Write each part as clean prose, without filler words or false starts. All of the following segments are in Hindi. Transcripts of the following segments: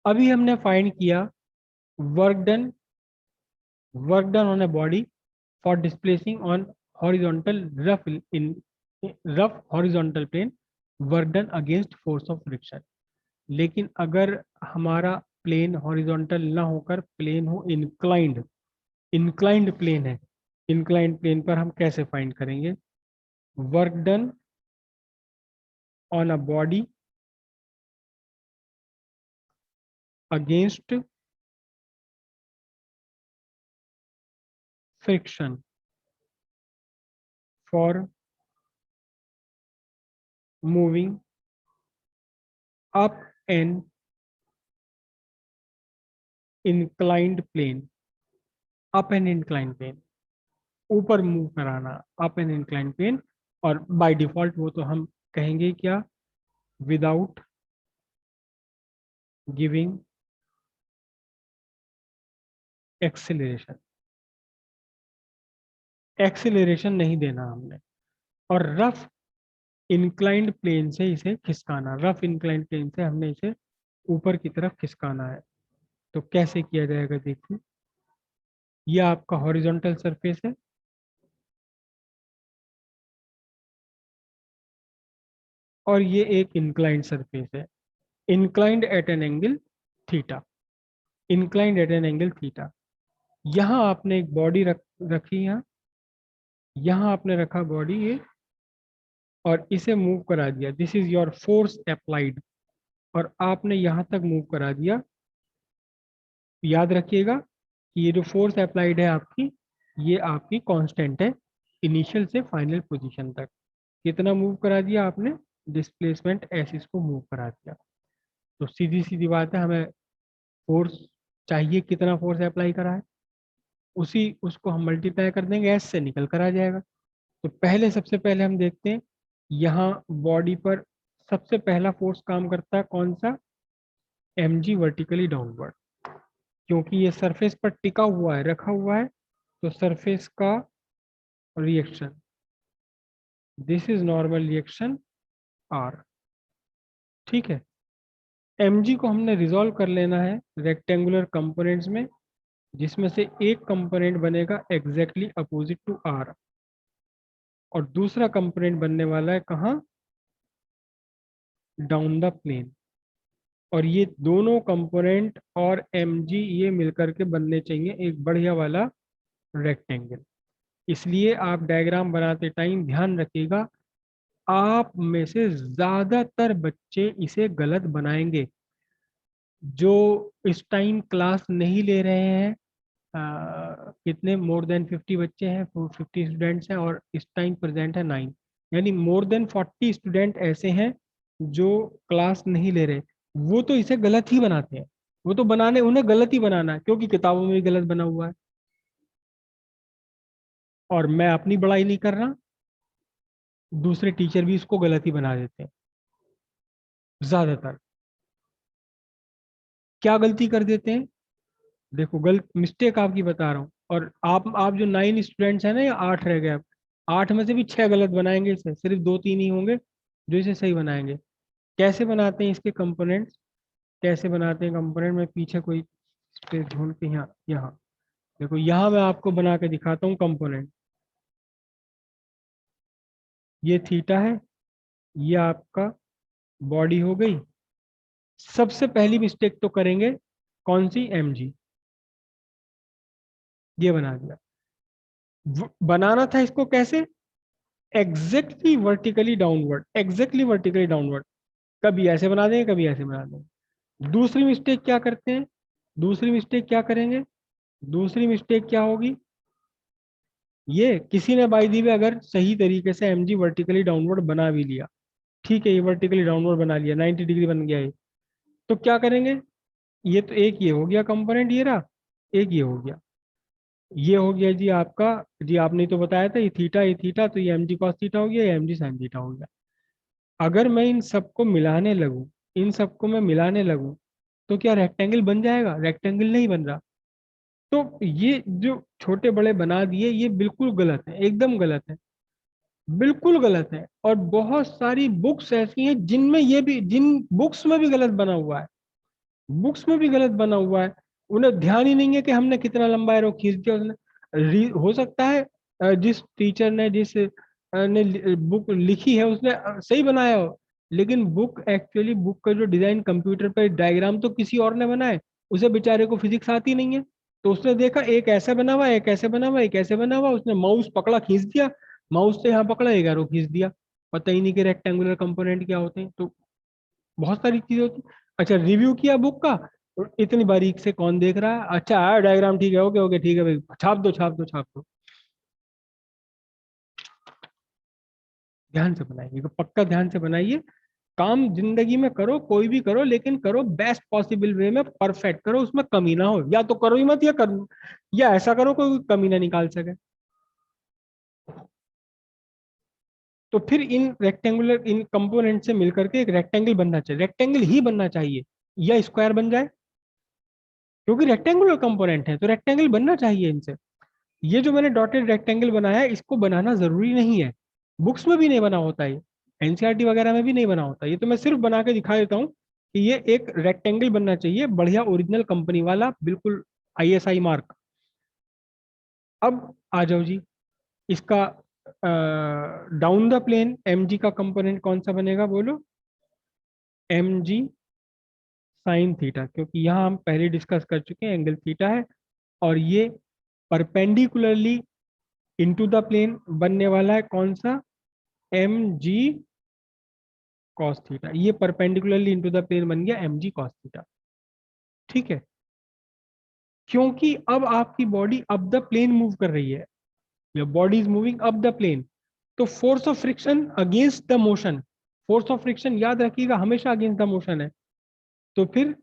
अभी हमने फाइंड किया work done, work done on a body for displacing on horizontal rough horizontal plane, work done against force of friction. लेकिन अगर हमारा प्लेन हॉरिजॉन्टल ना होकर प्लेन हो इंक्लाइंड, इंक्लाइंड प्लेन है, इंक्लाइंड प्लेन पर हम कैसे फाइंड करेंगे? Work done on a body against friction for moving up an inclined plane, up an inclined plane, ऊपर मूव कराना, अप एन इंक्लाइंड प्लेन। और बाय डिफॉल्ट वो तो हम कहेंगे क्या? विदाउट गिविंग एक्सेलरेशन, एक्सेलरेशन नहीं देना हमने। और रफ इंक्लाइंड प्लेन से इसे खिसकाना, रफ इंक्लाइंड प्लेन से हमने इसे ऊपर की तरफ खिसकाना है। तो कैसे किया जाएगा देखिए, यह आपका हॉरिजॉन्टल सरफेस है, और ये एक इंक्लाइंड सरफेस है, inclined at an angle theta, inclined at an angle theta. यहाँ आपने एक बॉडी रखी, यहाँ आपने रखा बॉडी ये, और इसे मूव करा दिया, this is your force applied, और आपने यहाँ तक मूव करा दिया। याद रखिएगा कि ये जो फोर्स अप्लाइड है आपकी, ये आपकी कांस्टेंट है इनिशियल से फाइनल पोजीशन तक। कितना मूव करा दिया आपने? डिस्प्लेसमेंट एसिस को मूव करा दिया। तो सीधी सीधी बात है, हमें फोर्स चाहिए, कितना फोर्स अप्लाई करा है, उसी उसको हम मल्टीप्लाई कर देंगे, एस से निकल कर आ जाएगा। तो पहले, सबसे पहले हम देखते हैं यहाँ बॉडी पर सबसे पहला फोर्स काम करता है कौन सा? एम जी वर्टिकली डाउनवर्ड, क्योंकि ये सरफेस पर टिका हुआ है, रखा हुआ है। तो सरफेस का reaction, this is normal reaction R. ठीक है, एम जी को हमने रिजॉल्व कर लेना है रेक्टेंगुलर कंपोनेंट्स में, जिसमें से एक कंपोनेंट बनेगा एग्जैक्टली अपोजिट टू आर, और दूसरा कंपोनेंट बनने वाला है कहाँ? Down the plane. और ये दोनों कंपोनेंट और एम जी ये मिलकर के बनने चाहिए एक बढ़िया वाला रेक्टेंगल। इसलिए आप डायग्राम बनाते टाइम ध्यान रखिएगा, आप में से ज्यादातर बच्चे इसे गलत बनाएंगे। जो इस टाइम क्लास नहीं ले रहे हैं, कितने मोर देन 50 बच्चे हैं, 50 स्टूडेंट्स हैं, और इस टाइम प्रेजेंट है 9, यानी मोर देन 40 स्टूडेंट ऐसे हैं जो क्लास नहीं ले रहे। वो तो इसे गलत ही बनाते हैं, वो तो बनाने, उन्हें गलत ही बनाना है, क्योंकि किताबों में भी गलत बना हुआ है। और मैं अपनी बड़ाई नहीं कर रहा, दूसरे टीचर भी इसको गलत ही बना देते हैं ज्यादातर। क्या गलती कर देते हैं? देखो, गलत मिस्टेक आपकी बता रहा हूँ। और आप जो 9 स्टूडेंट्स हैं ना, या 8 रह गए, आप 8 में से भी 6 गलत बनाएंगे इसे, सिर्फ 2-3 ही होंगे जो इसे सही बनाएंगे। कैसे बनाते हैं इसके कंपोनेंट्स? कैसे बनाते हैं कंपोनेंट में? पीछे कोई स्पेस ढूंढ के, यहाँ यहाँ देखो, यहाँ मैं आपको बना के दिखाता हूँ कंपोनेंट। ये थीटा है, ये आपका बॉडी हो गई। सबसे पहली मिस्टेक तो करेंगे कौन सी? एम जी, ये बना दिया। बनाना था इसको कैसे? Exactly vertically downward, exactly vertically downward. कभी ऐसे बना देंगे, कभी ऐसे बना देंगे। दूसरी मिस्टेक क्या करते हैं? दूसरी मिस्टेक क्या करेंगे? दूसरी मिस्टेक क्या होगी? ये किसी ने बाई दी वे अगर सही तरीके से एम जी वर्टिकली डाउनवर्ड बना भी लिया, ठीक है, ये वर्टिकली डाउनवर्ड बना लिया, 90 डिग्री बन गया ये, तो क्या करेंगे? ये तो एक ये हो गया कंपोनेंट, ये रहा, एक ये हो गया, ये हो गया जी आपका। जी आपने तो बताया था ये थीटा, तो ये एम जी कॉस थीटा हो गया, ये एम जी साइन थीटा हो गया। अगर मैं इन सबको मिलाने लगूं, इन सबको मैं मिलाने लगूं, तो क्या रेक्टेंगल बन जाएगा? रेक्टेंगल नहीं बन रहा। तो ये जो छोटे बड़े बना दिए, ये बिल्कुल गलत है, एकदम गलत है, बिल्कुल गलत है। और बहुत सारी बुक्स ऐसी हैं जिनमें ये भी, जिन बुक्स में भी गलत बना हुआ है। बुक्स में भी गलत बना हुआ है। उन्हें ध्यान ही नहीं है कि हमने कितना लंबा एरो खींच दिया उसने। हो सकता है जिस टीचर ने जिस ने बुक लिखी है उसने सही बनाया हो, लेकिन बुक एक्चुअली बुक का जो डिजाइन कंप्यूटर पर डायग्राम तो किसी और ने बनाया है। उसे बेचारे को फिजिक्स आती नहीं है, तो उसने देखा एक ऐसे बना हुआ है, एक ऐसे बना हुआ है, एक ऐसे बना हुआ है, उसने माउस पकड़ा खींच दिया, माउस से यहाँ पकड़ा एक एरो खींच दिया। पता ही नहीं कि रेक्टेंगुलर कंपोनेंट क्या होते हैं। तो बहुत सारी चीजें होती। अच्छा, रिव्यू किया बुक का, और इतनी बारीक से कौन देख रहा है? अच्छा आया डायग्राम, ठीक है, ओके ओके ठीक है भाई, छाप दो छाप दो छाप दो। ध्यान से बनाइए, तो पक्का ध्यान से बनाइए। काम जिंदगी में करो, कोई भी करो, लेकिन करो बेस्ट पॉसिबल वे में, परफेक्ट करो, उसमें कमी ना हो। या तो करो ही मत, या करो, या ऐसा करो कोई कमी ना निकाल सके। तो फिर इन रेक्टेंगुलर इन कंपोनेंट से मिलकर के एक रेक्टेंगल बनना चाहिए, रेक्टेंगल ही बनना चाहिए, या स्क्वायर बन जाए, क्योंकि रेक्टेंगुलर कंपोनेंट है तो रेक्टेंगल बनना चाहिए इनसे। ये जो मैंने डॉटेड रेक्टेंगल बनाया है, इसको बनाना जरूरी नहीं है, बुक्स में भी नहीं बना होता है, एनसीईआरटी वगैरह में भी नहीं बना होता। ये तो मैं सिर्फ बना के दिखा देता हूँ कि ये एक रेक्टेंगल बनना चाहिए, बढ़िया ओरिजिनल कंपनी वाला, बिल्कुल आईएसआई मार्क। अब आ जाओ जी, इसका डाउन द प्लेन एमजी का कंपोनेंट कौन सा बनेगा बोलो? एम जी साइन थीटा, क्योंकि यहाँ हम पहले डिस्कस कर चुके हैं एंगल थीटा है, और ये परपेंडिकुलरली इनटू द प्लेन बनने वाला है कौन सा? M G cos theta. ये परपेंडिकुलरली इनटू द प्लेन बन गया एम जी कॉस थीटा। ठीक है, क्योंकि अब आपकी body up the plane move कर रही है, your body is moving up the plane, तो force of friction against the motion, force of friction याद रखिएगा हमेशा अगेंस्ट द मोशन है, तो फिर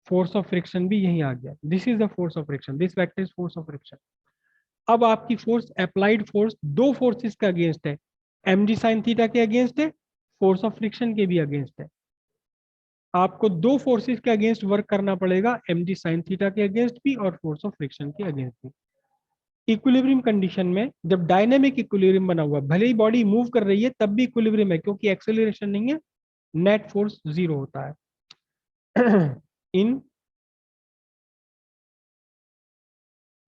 फोर्स ऑफ फ्रिक्शन भी यही आ गया, this is the force of friction, this vector is force of friction. अब आपकी फोर्स, अप्लाइड फोर्स दो फोर्सेस के अगेंस्ट है, एम जी साइन थीटा के अगेंस्ट है, फोर्स ऑफ फ्रिक्शन के भी अगेंस्ट है। आपको दो फोर्सेस के अगेंस्ट वर्क करना पड़ेगा, एम जी साइन थीटा के अगेंस्ट भी और फोर्स ऑफ फ्रिक्शन के अगेंस्ट भी। इक्विलिब्रियम कंडीशन में जब डायनेमिक इक्विलिब्रियम बना हुआ, भले ही बॉडी मूव कर रही है तब भी इक्विलिब्रियम है, क्योंकि एक्सेलरेशन नहीं है, नेट फोर्स जीरो होता है। In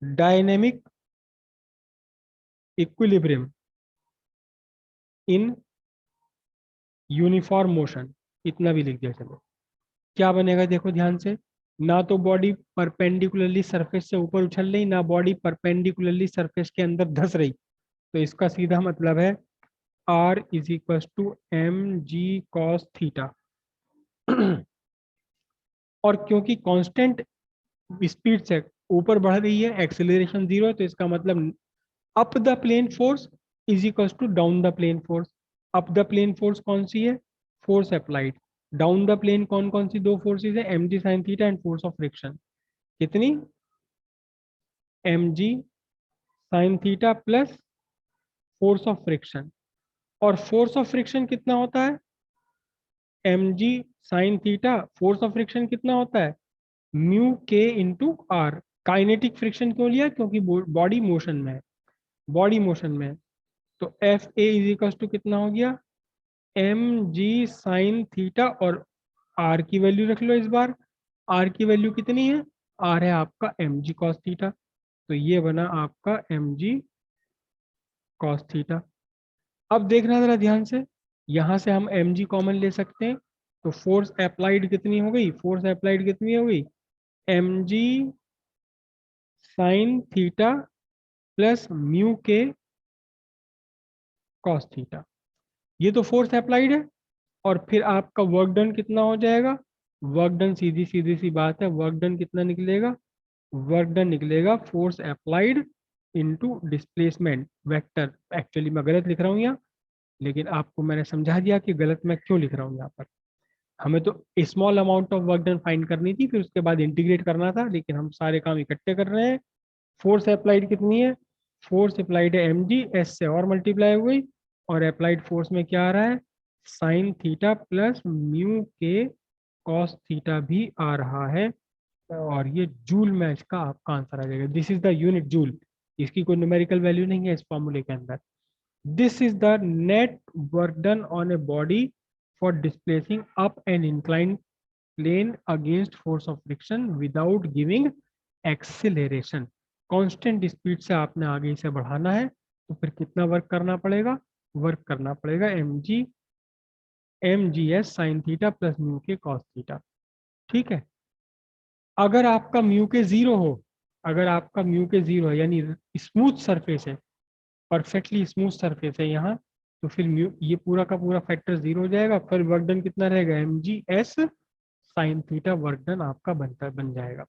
dynamic equilibrium in uniform motion, इतना भी लिख दिया चलो। क्या बनेगा देखो ध्यान से, ना तो बॉडी परपेंडिकुलरली सरफेस से ऊपर उछल रही, ना बॉडी परपेंडिकुलरली सरफेस के अंदर धस रही, तो इसका सीधा मतलब है R is equal to M G cos theta. और क्योंकि कांस्टेंट स्पीड से ऊपर बढ़ रही है, एक्सेलरेशन जीरो है, तो इसका मतलब up the plane force is equal to down the plane force. Up the plane force कौन सी है? Force applied. Down the plane कौन कौन सी दो फोर्सेज है? M G sine theta and force of friction. कितनी? M G sine theta plus force of friction. और फोर्स ऑफ फ्रिक्शन कितना होता है? M G sine theta, force of friction कितना होता है? म्यू के इंटू आर। काइनेटिक फ्रिक्शन क्यों लिया? क्योंकि बॉडी मोशन में है, बॉडी मोशन में है। तो F A is equal to कितना हो गया? एम जी साइन थीटा, और आर की वैल्यू रख लो इस बार। आर की वैल्यू कितनी है? आर है आपका एम जी कॉस थीटा, तो ये बना आपका एम जी कॉस थीटा। अब देखना जरा ध्यान से, यहां से हम एम जी कॉमन ले सकते हैं, तो फोर्स अप्लाइड कितनी हो गई? फोर्स अप्लाइड कितनी हो गई? M G sine theta plus mu के कॉस थीटा, ये तो फोर्स अप्लाइड है। और फिर आपका वर्क डन कितना हो जाएगा? वर्क डन सीधी सीधी सी बात है, वर्क डन कितना निकलेगा? वर्क डन निकलेगा force applied into displacement vector. Actually मैं गलत लिख रहा हूँ यहाँ, लेकिन आपको मैंने समझा दिया कि गलत मैं क्यों लिख रहा हूँ यहाँ पर। हमें तो small amount of work done find करनी थी, फिर उसके बाद इंटीग्रेट करना था, लेकिन हम सारे काम इकट्ठे कर रहे हैं। फोर्स अप्लाइड कितनी है? फोर्स अप्लाइड है एम जी, एस से और मल्टीप्लाई हो गई, और अप्लाइड फोर्स में क्या आ रहा है? साइन थीटा प्लस म्यू के कॉस थीटा भी आ रहा है। और ये जूल में इसका आपका आंसर आ जाएगा, this is the unit joule. इसकी कोई न्यूमेरिकल वैल्यू नहीं है इस फॉर्मूले के अंदर। This is the net work done on a body for displacing up and incline plane against force of friction without giving acceleration. Constant speed से आपने आगे इसे बढ़ाना है, तो फिर कितना वर्क करना पड़ेगा? वर्क करना पड़ेगा mg s sign theta plus mu के कॉस थीटा। ठीक है। अगर आपका म्यू के जीरो हो, अगर आपका म्यू के जीरो है यानी स्मूथ सरफेस है, परफेक्टली स्मूथ सरफेस है यहाँ, तो फिर म्यू ये पूरा का पूरा फैक्टर जीरो हो जाएगा। फिर वर्क डन कितना रहेगा? mg s sine theta work done आपका बन जाएगा।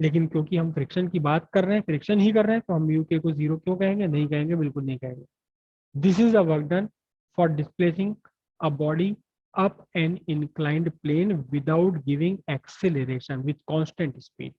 लेकिन क्योंकि हम फ्रिक्शन की बात कर रहे हैं, फ्रिक्शन ही कर रहे हैं, तो हम म्यू के को जीरो क्यों कहेंगे? नहीं कहेंगे, बिल्कुल नहीं कहेंगे। This is a work done for displacing a body up an inclined plane without giving acceleration with constant speed.